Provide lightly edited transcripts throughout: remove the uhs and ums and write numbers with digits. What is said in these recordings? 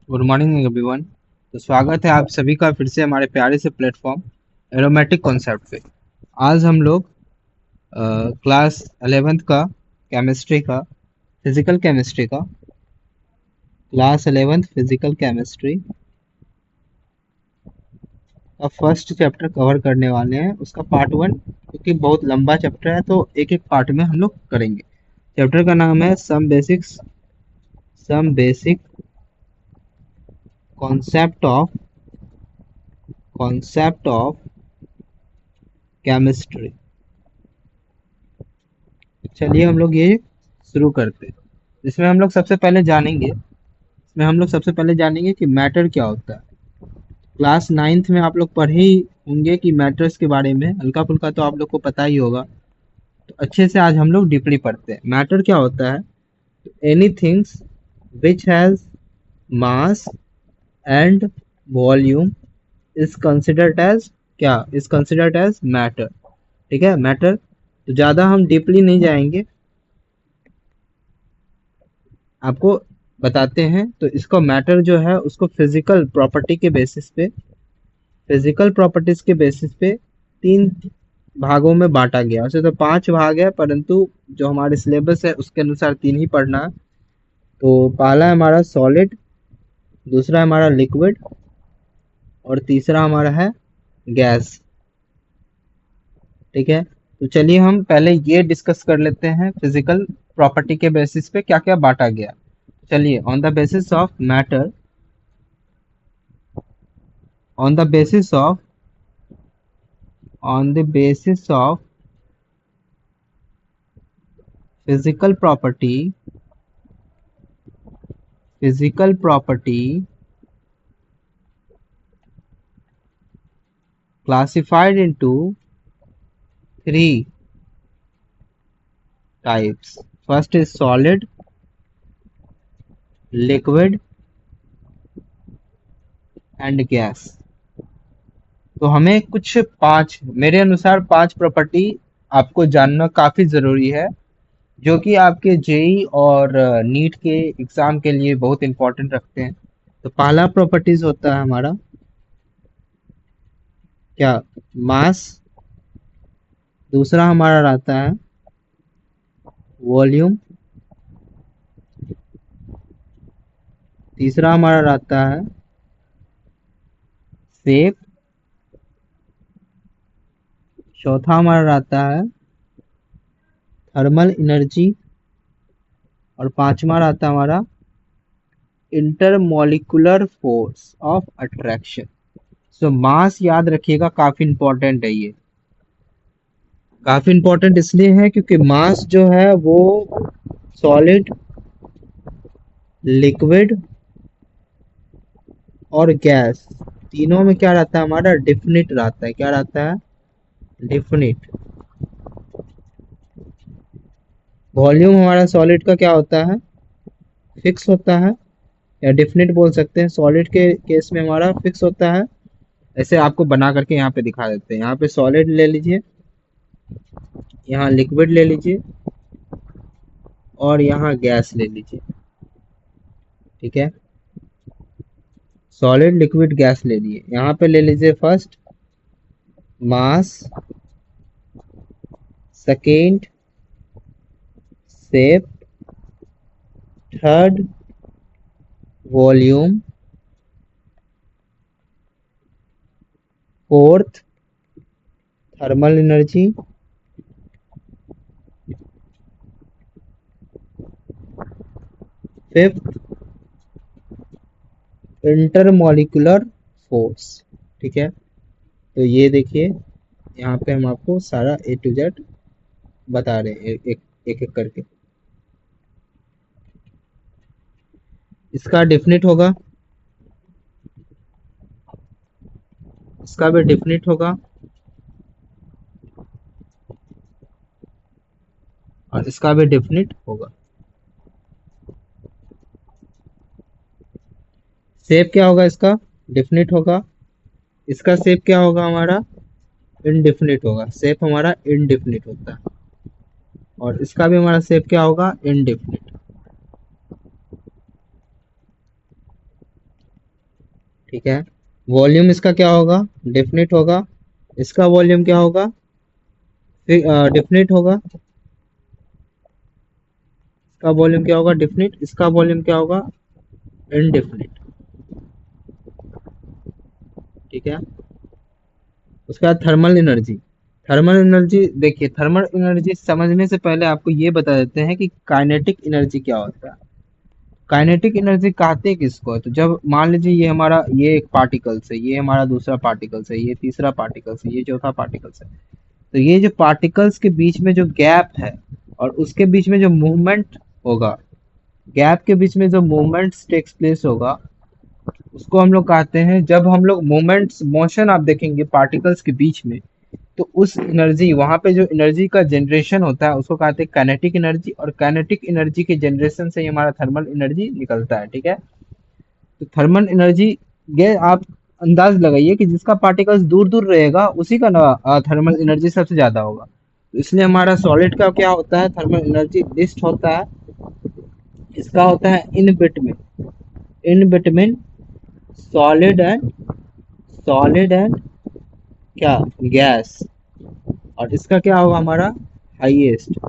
Good morning everyone. तो स्वागत है आप सभी का फिर से हमारे प्यारे से प्लेटफॉर्म एरोमेटिक कॉन्सेप्ट पे। आज हम लोग क्लास 11th का केमिस्ट्री का फिजिकल केमिस्ट्री का क्लास 11th फिजिकल केमिस्ट्री का फर्स्ट चैप्टर कवर करने वाले हैं, उसका पार्ट वन, क्योंकि बहुत लंबा चैप्टर है तो एक एक पार्ट में हम लोग करेंगे। चैप्टर का नाम है some basic concept of chemistry. चलिए हम लोग ये शुरू करते हैं। इसमें हम लोग सबसे पहले जानेंगे कि मैटर क्या होता है। क्लास 9th में आप लोग पढ़े ही होंगे कि मैटर्स के बारे में, हल्का फुल्का तो आप लोग को पता ही होगा। तो अच्छे से आज हम लोग डीपली पढ़ते हैं। मैटर क्या होता है? Any things which has mass and volume is considered as क्या इज कंसिडर्ड एज मैटर। ठीक है, मैटर। तो ज़्यादा हम डीपली नहीं जाएंगे, आपको बताते हैं। तो इसको मैटर जो है उसको फिजिकल प्रॉपर्टीज के बेसिस पे तीन भागों में बांटा गया। वैसे तो पांच भाग है, परंतु जो हमारे सिलेबस है उसके अनुसार तीन ही पढ़ना है। तो पहला है हमारा सॉलिड, दूसरा है हमारा लिक्विड, और तीसरा हमारा है गैस। ठीक है, तो चलिए हम पहले ये डिस्कस कर लेते हैं फिजिकल प्रॉपर्टी के बेसिस पे क्या क्या बांटा गया। चलिए, on the basis of physical property classified into three types. First is solid, liquid and gas. तो हमें कुछ पांच, मेरे अनुसार पांच प्रॉपर्टी आपको जानना काफी जरूरी है, जो कि आपके जेई और नीट के एग्जाम के लिए बहुत इंपॉर्टेंट रखते हैं। तो पहला प्रॉपर्टीज होता है हमारा क्या, मास। दूसरा हमारा रहता है वॉल्यूम। तीसरा हमारा रहता है शेप। चौथा हमारा रहता है थर्मल एनर्जी। और पांचवा रहता है हमारा इंटरमोलिकुलर फोर्स ऑफ अट्रैक्शन। सो मास याद रखिएगा, काफी इंपॉर्टेंट है ये। काफी इंपॉर्टेंट इसलिए है क्योंकि मास जो है वो सॉलिड, लिक्विड और गैस तीनों में क्या रहता है, हमारा डिफिनिट रहता है। क्या रहता है? डिफिनिट। वॉल्यूम हमारा सॉलिड का क्या होता है, फिक्स होता है, या डिफिनिट बोल सकते हैं। सॉलिड के केस में हमारा फिक्स होता है। ऐसे आपको बना करके यहाँ पे दिखा देते हैं। यहाँ पे सॉलिड ले लीजिए, यहाँ लिक्विड ले लीजिए, और यहाँ गैस ले लीजिए। ठीक है, सॉलिड लिक्विड गैस ले लिए। यहाँ पे ले लीजिए first mass, second shape, third volume, fourth thermal energy, fifth intermolecular force. ठीक है, तो ये देखिए, यहाँ पे हम आपको सारा ए टू जेड बता रहे हैं, एक एक करके। इसका डिफिनिट होगा, इसका भी डिफिनिट होगा, और इसका भी डिफिनिट होगा। शेप क्या होगा इसका, डिफिनिट होगा। इसका शेप क्या होगा हमारा, इनडिफिनिट होगा। शेप हमारा इनडिफिनिट होता है। और इसका भी हमारा शेप क्या होगा, इनडिफिनिट। ठीक है। वॉल्यूम इसका क्या होगा, डेफिनेट होगा। इसका वॉल्यूम क्या होगा, डेफिनेट होगा। इसका वॉल्यूम क्या होगा, डेफिनेट। इसका वॉल्यूम क्या होगा, इनडेफिनेट। ठीक है। उसके बाद थर्मल एनर्जी। थर्मल एनर्जी देखिए, थर्मल एनर्जी समझने से पहले आपको ये बता देते हैं कि काइनेटिक एनर्जी क्या होता है। काइनेटिक एनर्जी कहते हैं किसको, तो जब मान लीजिए ये हमारा, ये एक पार्टिकल्स है, ये हमारा दूसरा पार्टिकल्स है, ये तीसरा पार्टिकल्स है, ये चौथा पार्टिकल्स है। तो ये जो पार्टिकल्स के बीच में जो गैप है और उसके बीच में जो मूवमेंट होगा, गैप के बीच में जो मूवमेंट्स टेक्स प्लेस होगा, उसको हम लोग कहते हैं, जब हम लोग मोमेंट्स मोशन आप देखेंगे पार्टिकल्स के बीच में, तो उस एनर्जी, वहां पे जो एनर्जी का जनरेशन होता है उसको कहते हैं काइनेटिक एनर्जी। और काइनेटिक एनर्जी के जनरेशन से ही हमारा थर्मल एनर्जी निकलता है। ठीक है। तो थर्मल एनर्जी, ये आप अंदाज लगाइए कि जिसका पार्टिकल्स दूर दूर रहेगा उसी का ना थर्मल एनर्जी सबसे ज्यादा होगा। तो इसलिए हमारा सॉलिड का क्या होता है, थर्मल एनर्जी लिस्ट होता है। इसका होता है in between solid and solid and क्या, गैस। और इसका क्या होगा हमारा, हाईएस्ट।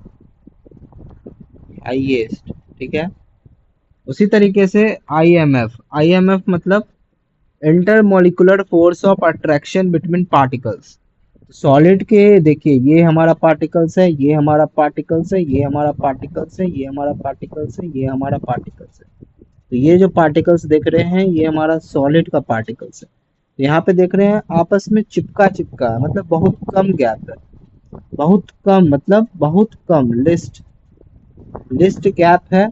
हाईएस्ट। ठीक है। उसी तरीके से आईएमएफ। आईएमएफ मतलब intermolecular force of attraction between particles. Solid के देखिए, ये हमारा पार्टिकल्स है, ये हमारा पार्टिकल्स है, ये हमारा पार्टिकल्स है, ये हमारा पार्टिकल्स है, ये हमारा पार्टिकल्स है। तो ये जो पार्टिकल्स देख रहे हैं ये हमारा सॉलिड का पार्टिकल्स है। तो यहाँ पे देख रहे हैं आपस में चिपका चिपका है, मतलब बहुत कम गैप है। बहुत कम मतलब बहुत कम, लिस्ट लिस्ट गैप है।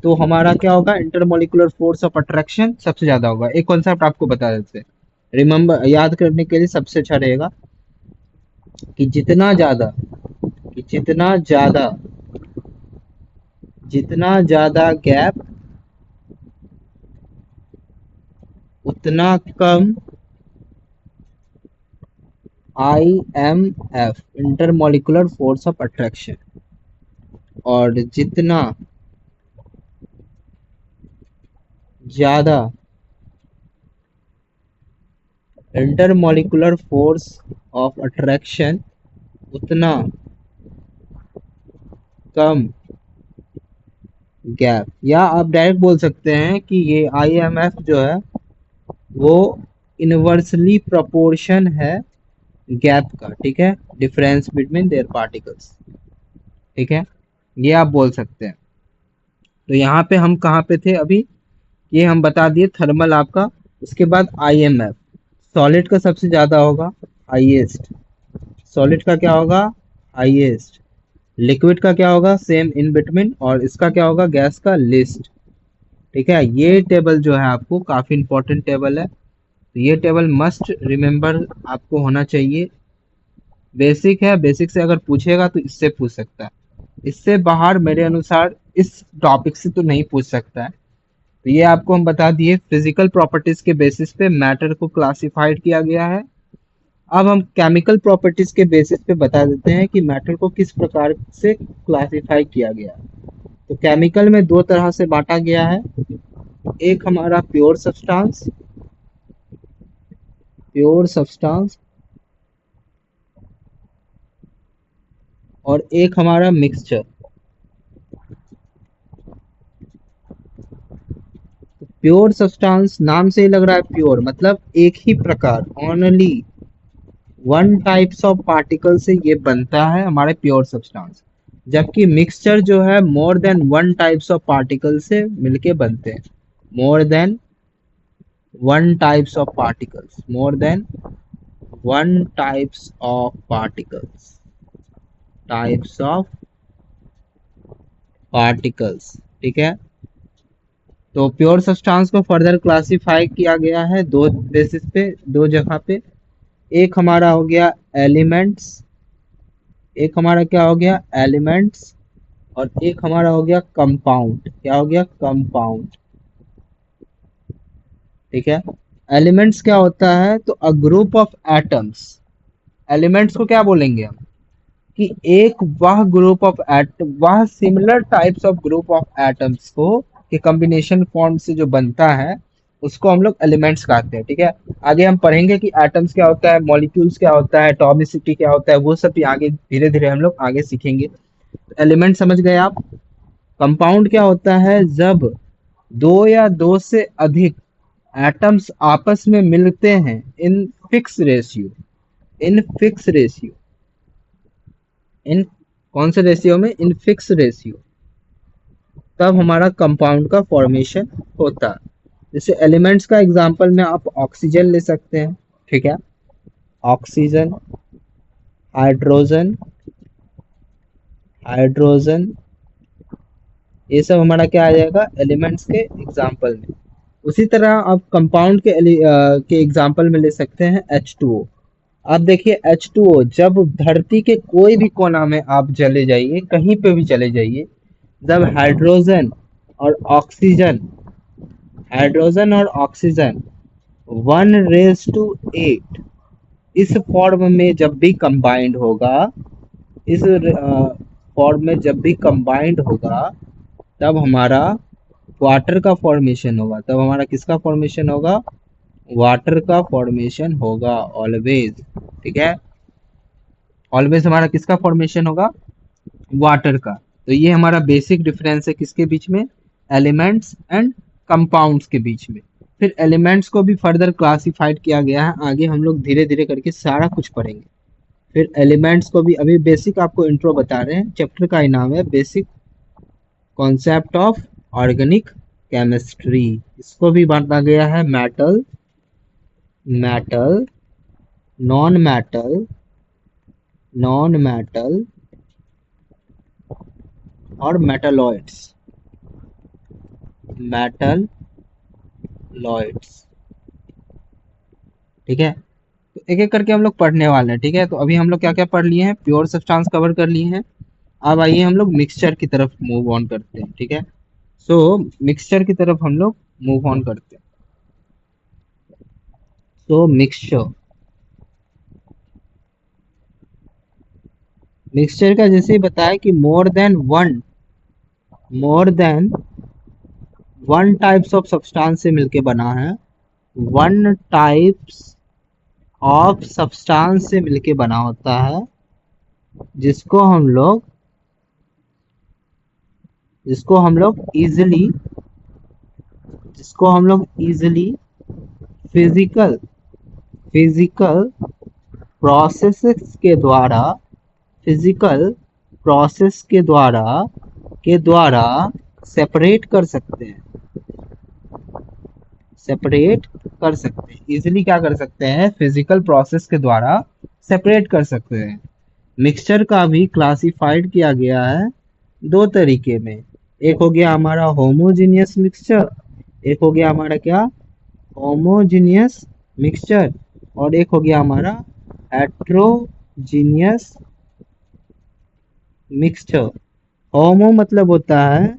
तो हमारा क्या होगा, इंटरमोलिकुलर फोर्स ऑफ अट्रैक्शन सबसे ज्यादा होगा। एक कॉन्सेप्ट आपको बता देते हैं, रिमेम्बर, याद करने के लिए सबसे अच्छा रहेगा कि जितना ज्यादा गैप, उतना कम IMF, intermolecular force of attraction. और जितना ज्यादा इंटरमोलिकुलर फोर्स ऑफ अट्रैक्शन, उतना कम गैप। या आप डायरेक्ट बोल सकते हैं कि ये IMF जो है वो इनवर्सली प्रोपोर्शन है गैप का। ठीक है, डिफरेंस बिटवीन देयर पार्टिकल्स। ठीक है, ये आप बोल सकते हैं। तो यहाँ पे हम कहाँ पे थे अभी, ये हम बता दिए थर्मल आपका। उसके बाद IMF, सॉलिड का सबसे ज्यादा होगा, हाईएस्ट। सॉलिड का क्या होगा, हाईएस्ट। लिक्विड का क्या होगा, सेम इन बिटवीन। और इसका क्या होगा, गैस का लिस्ट। ठीक है, ये टेबल जो है आपको काफी इंपॉर्टेंट टेबल है। तो ये टेबल मस्ट रिमेम्बर आपको होना चाहिए। बेसिक है, बेसिक से अगर पूछेगा तो इससे पूछ सकता है। इससे बाहर मेरे अनुसार इस टॉपिक से तो नहीं पूछ सकता है। तो ये आपको हम बता दिए, फिजिकल प्रॉपर्टीज के बेसिस पे मैटर को क्लासिफाइड किया गया है। अब हम केमिकल प्रॉपर्टीज के बेसिस पे बता देते हैं कि मैटर को किस प्रकार से क्लासिफाई किया गया है। तो केमिकल में दो तरह से बांटा गया है। एक हमारा प्योर सब्सटेंस और एक हमारा मिक्सचर। प्योर सब्सटेंस नाम से ही लग रहा है प्योर, मतलब एक ही प्रकार, only one types of particle से ये बनता है हमारे प्योर सब्सटेंस। जबकि मिक्सचर जो है more than one types of particle से मिलके बनते हैं। More than one types of particles, more than one types of particles. ठीक है। तो प्योर सब्सटेंस को फर्दर क्लासिफाई किया गया है दो बेसिस पे, दो जगह पे। एक हमारा हो गया एलिमेंट्स, एक हमारा क्या हो गया, एलिमेंट्स। और एक हमारा हो गया कंपाउंड। क्या हो गया, कंपाउंड। ठीक है। एलिमेंट्स क्या होता है, तो a group of atoms. Elements को क्या बोलेंगे हम, कि एक वह ग्रुप ऑफ एटम, वह similar types of group of atoms को के कॉम्बिनेशन फॉर्म से जो बनता है उसको हम लोग एलिमेंट्स कहते हैं। ठीक है, आगे हम पढ़ेंगे कि एटम्स क्या होता है, मॉलिक्यूल्स क्या होता है, एटॉमिसिटी क्या होता है, वो सब भी आगे धीरे धीरे हम लोग आगे सीखेंगे। एलिमेंट समझ गए आप। कंपाउंड क्या होता है, जब दो या दो से अधिक एटम्स आपस में मिलते हैं in fix ratio, in fix ratio, इन कौन से रेशियो में, इन फिक्स रेशियो, तब हमारा कंपाउंड का फॉर्मेशन होता है। जैसे एलिमेंट्स का एग्जांपल में आप ऑक्सीजन ले सकते हैं। ठीक है, ऑक्सीजन, हाइड्रोजन, हाइड्रोजन, ये सब हमारा क्या आ जाएगा, एलिमेंट्स के एग्जांपल में। उसी तरह आप कंपाउंड के एग्जांपल में ले सकते हैं H2O। आप देखिए H2O, जब धरती के कोई भी कोना में आप चले जाइए, कहीं पे भी चले जाइए, जब हाइड्रोजन और ऑक्सीजन 1:8 इस फॉर्म में जब भी कंबाइंड होगा, इस फॉर्म में जब भी कंबाइंड होगा, तब हमारा वाटर का फॉर्मेशन होगा। तब हमारा किसका फॉर्मेशन होगा, वाटर का फॉर्मेशन होगा ऑलवेज। ठीक है, ऑलवेज हमारा किसका फॉर्मेशन होगा, वाटर का। तो ये हमारा बेसिक डिफरेंस है किसके बीच में, एलिमेंट्स एंड कंपाउंड्स के बीच में। फिर एलिमेंट्स को भी फर्दर क्लासिफाइड किया गया है, आगे हम लोग धीरे धीरे करके सारा कुछ पढ़ेंगे। फिर एलिमेंट्स को भी, अभी बेसिक आपको इंट्रो बता रहे हैं, चैप्टर का ही नाम है basic concept of organic chemistry. इसको भी बांटा गया है metal, metal, non metal, non metal और मेटलॉइड्स, मेटलॉइड्स। ठीक है, तो एक एक करके हम लोग पढ़ने वाले हैं। ठीक है, तो अभी हम लोग क्या क्या पढ़ लिए हैं, प्योर सब्सटेंस कवर कर लिए हैं। अब आइए हम लोग मिक्सचर की तरफ मूव ऑन करते हैं। ठीक है, सो मिक्सचर की तरफ हम लोग मूव ऑन करते हैं। तो मिक्सचर का जैसे ही बताया कि more than one types of substance से मिलके बना है, वन टाइप्स ऑफ सब्सटेंस से मिलके बना होता है, जिसको हम लोग इजीली, फिजिकल फिजिकल प्रोसेसेस के द्वारा, फिजिकल प्रोसेस के द्वारा सेपरेट कर सकते हैं, सेपरेट कर सकते हैं, इजिली क्या कर सकते हैं, फिजिकल प्रोसेस के द्वारा सेपरेट कर सकते हैं। मिक्सचर का भी क्लासिफाइड किया गया है दो तरीके में। एक हो गया हमारा होमोजीनियस मिक्सचर, एक हो गया हमारा क्या, होमोजीनियस मिक्सचर, और एक हो गया हमारा हेट्रोजीनियस मिक्सचर। होमो मतलब होता है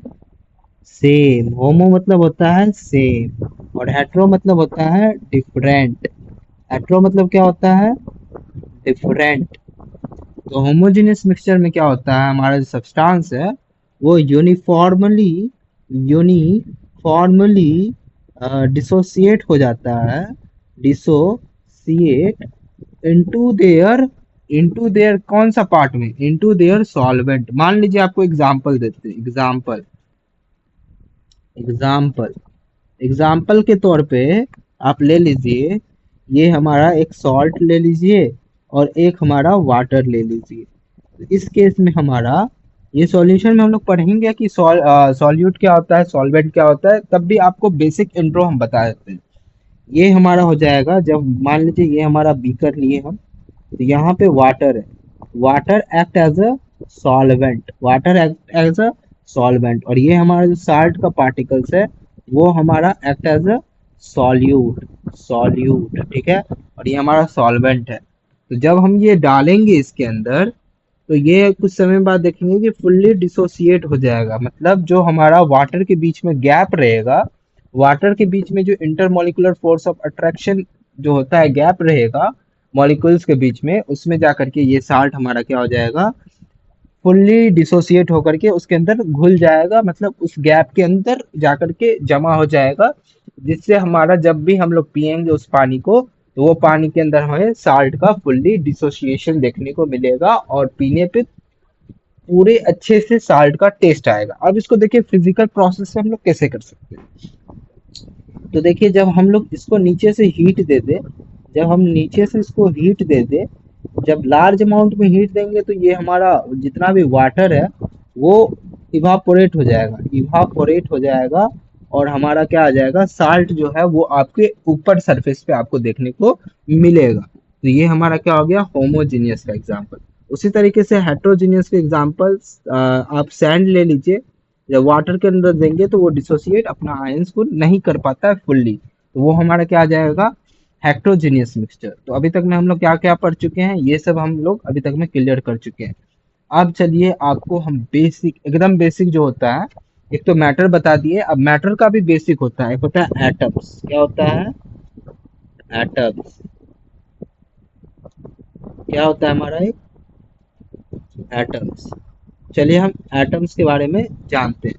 सेम, होमो मतलब होता है सेम, और हेट्रो मतलब होता है डिफरेंट। हेट्रो मतलब क्या होता है, डिफरेंट। तो होमोजेनियस मिक्सचर में क्या होता है, हमारा जो सब्सटेंस है वो यूनिफॉर्मली डिसोसिएट हो जाता है, डिसोसिएट इनटू देयर कौन सा पार्ट में, इनटू देयर सॉल्वेंट। मान लीजिए आपको एग्जांपल देते हैं, एग्जाम्पल एग्जाम्पल के तौर पे आप ले लीजिए, ये हमारा एक सॉल्ट ले लीजिए और एक हमारा वाटर ले लीजिए। तो इस केस में हमारा, ये सॉल्यूशन में हम लोग पढ़ेंगे कि सॉल्यूट क्या होता है, सॉल्वेंट क्या होता है, तब भी आपको बेसिक इंट्रो हम बता देते हैं। ये हमारा हो जाएगा, जब मान लीजिए ये हमारा बीकर लिए हम, तो यहाँ पे वाटर है, water act as a solvent, water act as a solvent, और ये हमारा जो साल्ट का पार्टिकल्स है वो हमारा एक्ट एज अ सॉल्यूट, ठीक है, और ये हमारा सॉल्वेंट है। तो जब हम ये डालेंगे इसके अंदर, तो ये कुछ समय बाद देखेंगे कि फुल्ली डिसोसिएट हो जाएगा, मतलब जो हमारा वाटर के बीच में गैप रहेगा, वाटर के बीच में जो इंटरमोलिकुलर फोर्स ऑफ अट्रैक्शन जो होता है, गैप रहेगा मॉलिक्यूल्स के बीच में, उसमें जाकर के ये साल्ट हमारा क्या हो जाएगा, फुल्ली डिसोसिएट होकर के उसके अंदर घुल जाएगा, मतलब उस गैप के अंदर जाकर के जमा हो जाएगा, जिससे हमारा जब भी हम लोग पियेंगे उस पानी को, तो वो पानी के अंदर हमें साल्ट का फुल्ली डिसोसिएशन देखने को मिलेगा और पीने पे पूरे अच्छे से साल्ट का टेस्ट आएगा। अब इसको देखिए फिजिकल प्रोसेस से हम लोग कैसे कर सकते हैं। तो देखिए जब हम लोग इसको नीचे से हीट दे दे, जब हम नीचे से इसको हीट दे दे, जब लार्ज अमाउंट में हीट देंगे तो ये हमारा जितना भी वाटर है वो इवापोरेट हो जाएगा, इवापोरेट हो जाएगा, और हमारा क्या आ जाएगा, साल्ट जो है वो आपके ऊपर सरफेस पे आपको देखने को मिलेगा। तो ये हमारा क्या हो गया, होमोजीनियस का एग्जांपल। उसी तरीके से हेट्रोजीनियस के एग्जांपल्स आप सैंड ले लीजिए, जब वाटर के अंदर देंगे तो वो डिसोसिएट अपना आयंस को नहीं कर पाता है फुल्ली, तो वो हमारा क्या आ जाएगा, हेट्रोजीनियस मिक्सचर। तो अभी तक में हम लोग क्या क्या पढ़ चुके हैं, ये सब हम लोग अभी तक में क्लियर कर चुके हैं। अब चलिए आपको हम बेसिक, एकदम बेसिक जो होता है, एक तो मैटर बता दिए, अब मैटर का भी बेसिक होता है, एक होता है एटम्स। क्या होता है, एटम्स। क्या होता है हमारा एक, एटम्स। चलिए हम एटम्स के बारे में जानते हैं।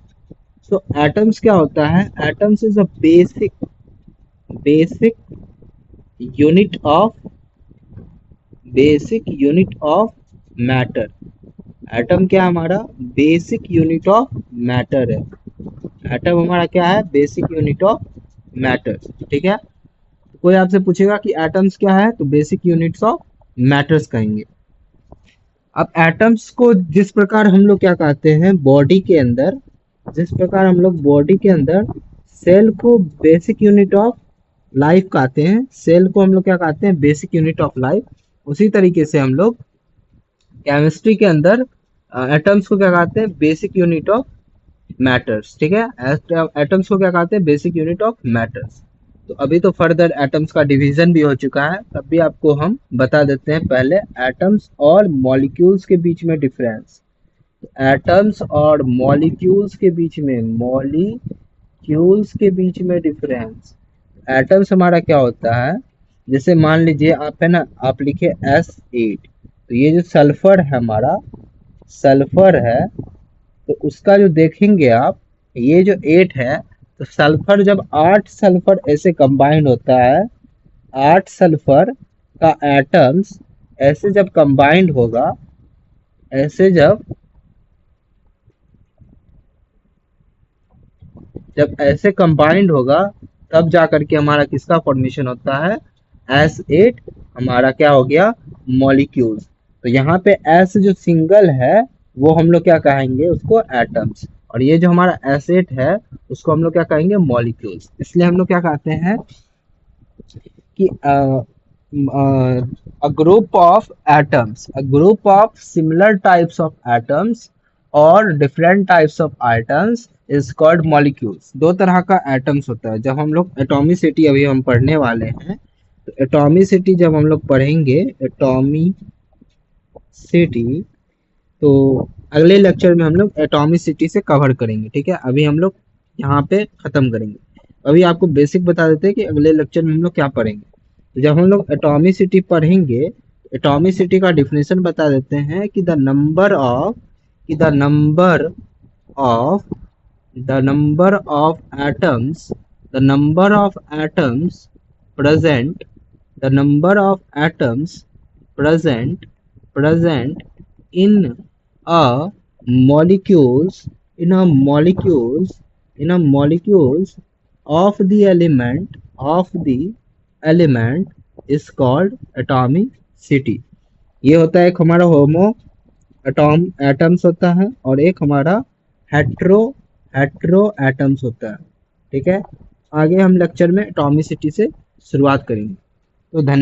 तो एटम्स क्या होता है, atoms is a basic basic unit of basic unit of matter. Atom क्या है हमारा, बेसिक यूनिट ऑफ मैटर है। एटम हमारा क्या है, बेसिक यूनिट ऑफ मैटर। ठीक है, कोई आपसे पूछेगा कि एटम्स क्या है, तो बेसिक यूनिट्स ऑफ मैटर्स कहेंगे। अब एटम्स को जिस प्रकार हम लोग क्या कहते हैं बॉडी के अंदर, जिस प्रकार हम लोग बॉडी के अंदर सेल को बेसिक यूनिट ऑफ लाइफ कहते हैं, सेल को हम लोग क्या कहते हैं, बेसिक यूनिट ऑफ लाइफ, उसी तरीके से हम लोग केमिस्ट्री के अंदर एटम्स को क्या कहते हैं, बेसिक यूनिट ऑफ मैटर्स। ठीक है, एटम्स को क्या कहते हैं, बेसिक यूनिट ऑफ मैटर्स। तो अभी तो फर्दर एटम्स का डिवीजन भी हो चुका है, तब भी आपको हम बता देते हैं पहले एटम्स और मॉलिक्यूल्स के बीच में डिफरेंस। एटम्स और मॉलिक्यूल्स के बीच में, मॉलिक्यूल्स के बीच में डिफरेंस। एटम्स हमारा क्या होता है, जैसे मान लीजिए आप है ना, आप लिखे S8, तो ये जो सल्फर है हमारा, सल्फर है, तो उसका जो देखेंगे आप, ये जो 8 है, तो सल्फर जब 8 सल्फर ऐसे कंबाइंड होता है, 8 सल्फर का एटम्स ऐसे जब कंबाइंड होगा, ऐसे जब ऐसे कंबाइंड होगा, तब जा करके हमारा किसका फॉर्मेशन होता है, S8 हमारा क्या हो गया, मॉलिक्यूल्स। तो यहाँ पे S जो सिंगल है वो हम लोग क्या कहेंगे, उसको एटम्स, और ये जो हमारा S8 है उसको हम लोग क्या कहेंगे, मॉलिक्यूल्स। इसलिए हम लोग क्या कहते हैं कि a group of atoms, a group of similar types of atoms और different types of atoms is called molecules। दो तरह का एटम्स होता है। जब हम लोग एटॉमिसिटी अभी हम पढ़ने वाले हैं, तो एटॉमिसिटी जब हम लोग पढ़ेंगे, एटॉमिसिटी, तो अगले लेक्चर में हम लोग एटॉमिसिटी से कवर करेंगे। ठीक है, अभी हम लोग यहाँ पे खत्म करेंगे। अभी आपको बेसिक बता देते हैं कि अगले लेक्चर में हम लोग क्या पढ़ेंगे। तो जब हम लोग एटॉमिसिटी पढ़ेंगे, एटॉमिसिटी का डिफिनेशन बता देते हैं कि द नंबर ऑफ, कि the number of, the number of atoms, the number of atoms present, the number of atoms present in a molecules, in a molecules of the element is called atomicity। ये होता है एक हमारा होमो atoms होता है, और एक हमारा हेट्रो एटम्स होता है। ठीक है, आगे हम लेक्चर में एटॉमिसिटी से शुरुआत करेंगे। तो धन्यवाद।